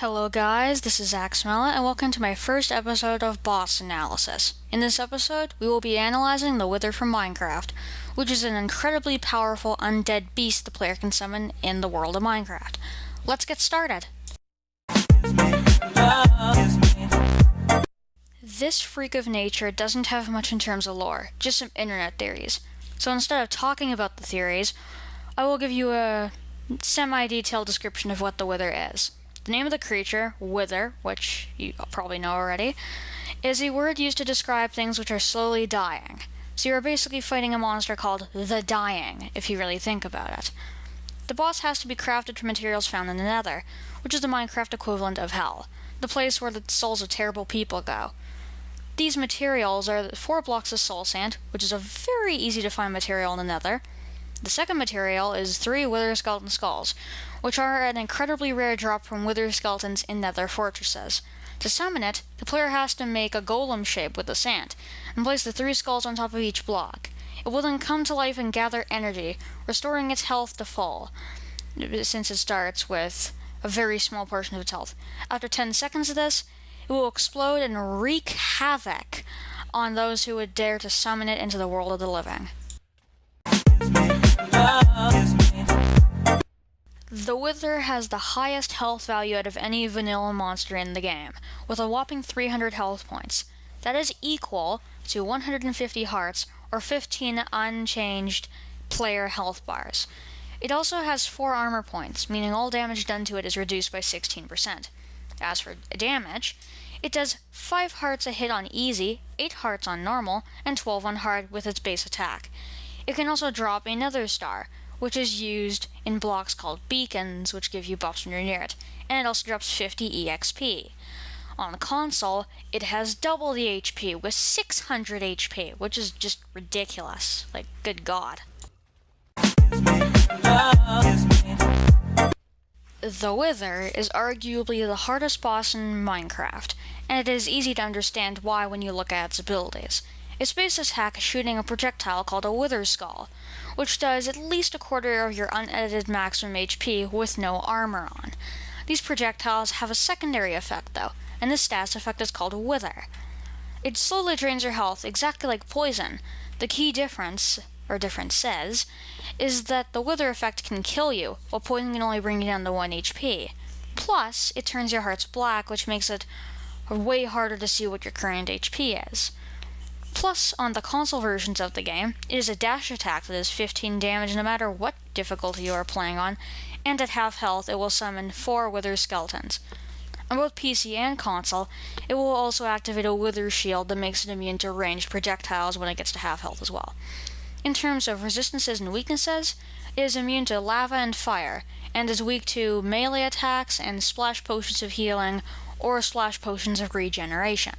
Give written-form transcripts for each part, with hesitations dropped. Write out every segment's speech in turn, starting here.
Hello guys, this is Axemmela and welcome to my first episode of Boss Analysis. In this episode, we will be analyzing the Wither from Minecraft, which is an incredibly powerful undead beast the player can summon in the world of Minecraft. Let's get started! This freak of nature doesn't have much in terms of lore, just some internet theories. So instead of talking about the theories, I will give you a semi-detailed description of what the Wither is. The name of the creature, Wither, which you probably know already, is a word used to describe things which are slowly dying. So you're basically fighting a monster called the Dying, if you really think about it. The boss has to be crafted from materials found in the Nether, which is the Minecraft equivalent of Hell, the place where the souls of terrible people go. These materials are 4 blocks of soul sand, which is a very easy to find material in the Nether. The second material is 3 Wither skeleton skulls, which are an incredibly rare drop from Wither skeletons in Nether fortresses. To summon it, the player has to make a golem shape with the sand, and place the 3 skulls on top of each block. It will then come to life and gather energy, restoring its health to full, since it starts with a very small portion of its health. After 10 seconds of this, it will explode and wreak havoc on those who would dare to summon it into the world of the living. The Wither has the highest health value out of any vanilla monster in the game, with a whopping 300 health points. That is equal to 150 hearts, or 15 unchanged player health bars. It also has 4 armor points, meaning all damage done to it is reduced by 16%. As for damage, it does 5 hearts a hit on easy, 8 hearts on normal, and 12 on hard with its base attack. It can also drop another star, which is used in blocks called beacons, which give you buffs when you're near it, and it also drops 50 EXP. On the console, it has double the HP, with 600 HP, which is just ridiculous. Like, good god. The Wither is arguably the hardest boss in Minecraft, and it is easy to understand why when you look at its abilities. Its base attack is shooting a projectile called a Wither Skull, which does at least a quarter of your unedited maximum HP with no armor on. These projectiles have a secondary effect though, and this status effect is called Wither. It slowly drains your health exactly like poison. The key difference, or differences, is that the Wither effect can kill you, while poison can only bring you down to 1 HP. Plus, it turns your hearts black, which makes it way harder to see what your current HP is. Plus, on the console versions of the game, it is a dash attack that does 15 damage no matter what difficulty you are playing on, and at half health it will summon 4 Wither skeletons. On both PC and console, it will also activate a Wither shield that makes it immune to ranged projectiles when it gets to half health as well. In terms of resistances and weaknesses, it is immune to lava and fire, and is weak to melee attacks and splash potions of healing or splash potions of regeneration.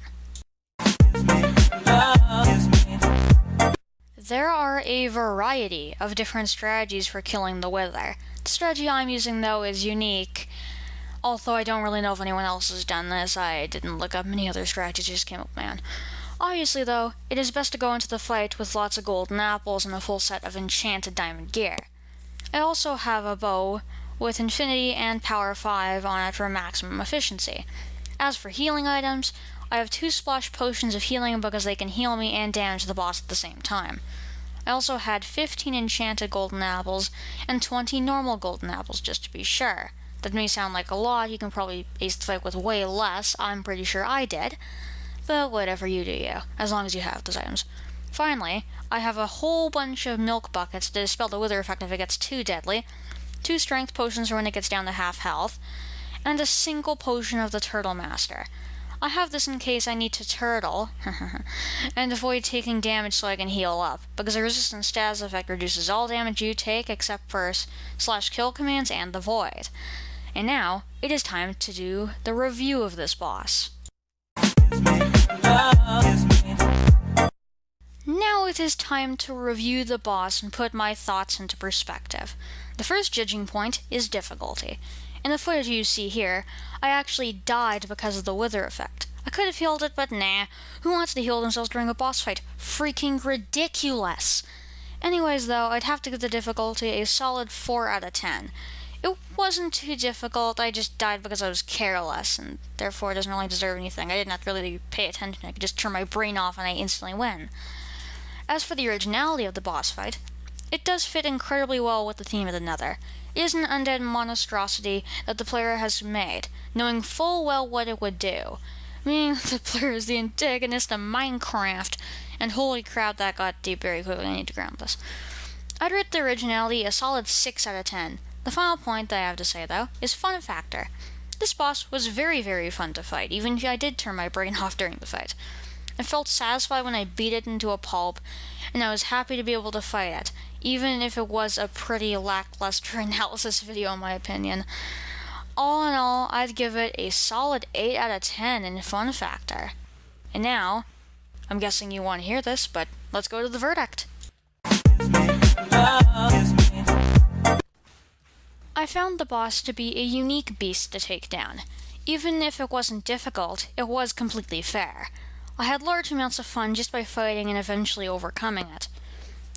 There are a variety of different strategies for killing the Wither. The strategy I'm using though is unique, although I don't really know if anyone else has done this. I didn't look up many other strategies, just came up with my own. Obviously though, it is best to go into the fight with lots of golden apples and a full set of enchanted diamond gear. I also have a bow with infinity and power 5 on it for maximum efficiency. As for healing items, I have 2 splash potions of healing because they can heal me and damage the boss at the same time. I also had 15 enchanted golden apples and 20 normal golden apples just to be sure. That may sound like a lot, you can probably ace the fight with way less, I'm pretty sure I did. But whatever, you do you, as long as you have those items. Finally, I have a whole bunch of milk buckets to dispel the Wither effect if it gets too deadly, 2 strength potions for when it gets down to half health, and a single potion of the Turtle Master. I have this in case I need to turtle and avoid taking damage so I can heal up, because the resistance status effect reduces all damage you take except for /kill commands and the void. And now, it is time to do the review of this boss. Now it is time to review the boss and put my thoughts into perspective. The first judging point is difficulty. In the footage you see here, I actually died because of the Wither effect. I could have healed it, but nah. Who wants to heal themselves during a boss fight? Freaking ridiculous! Anyways though, I'd have to give the difficulty a solid 4 out of 10. It wasn't too difficult, I just died because I was careless, and therefore it doesn't really deserve anything. I didn't have to really pay attention, I could just turn my brain off and I instantly win. As for the originality of the boss fight, it does fit incredibly well with the theme of the Nether. It is an undead monstrosity that the player has made, knowing full well what it would do. Meaning that the player is the antagonist of Minecraft, and holy crap, that got deep very quickly. I need to ground this. I'd rate the originality a solid 6 out of 10. The final point that I have to say, though, is fun factor. This boss was very, very fun to fight, even if I did turn my brain off during the fight. I felt satisfied when I beat it into a pulp, and I was happy to be able to fight it, even if it was a pretty lackluster analysis video in my opinion. All in all, I'd give it a solid 8 out of 10 in fun factor. And now, I'm guessing you want to hear this, but let's go to the verdict. I found the boss to be a unique beast to take down. Even if it wasn't difficult, it was completely fair. I had large amounts of fun just by fighting and eventually overcoming it.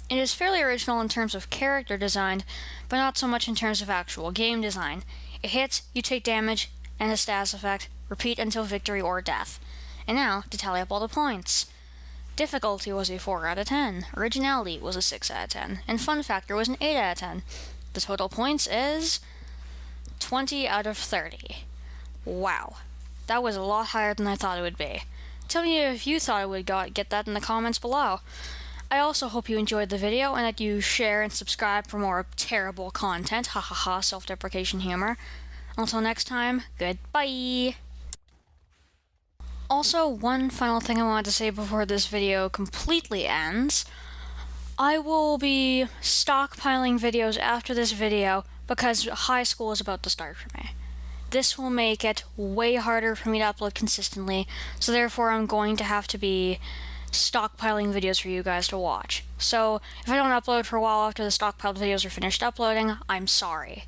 It is fairly original in terms of character design, but not so much in terms of actual game design. It hits, you take damage, and a status effect, repeat until victory or death. And now, to tally up all the points. Difficulty was a 4 out of 10, originality was a 6 out of 10, and fun factor was an 8 out of 10. The total points is 20 out of 30. Wow, that was a lot higher than I thought it would be. Tell me if you thought I would get that in the comments below. I also hope you enjoyed the video and that you share and subscribe for more terrible content. Ha ha ha, self-deprecation humor. Until next time, goodbye! Also, one final thing I wanted to say before this video completely ends. I will be stockpiling videos after this video because high school is about to start for me. This will make it way harder for me to upload consistently, so therefore I'm going to have to be stockpiling videos for you guys to watch. So if I don't upload for a while after the stockpiled videos are finished uploading, I'm sorry.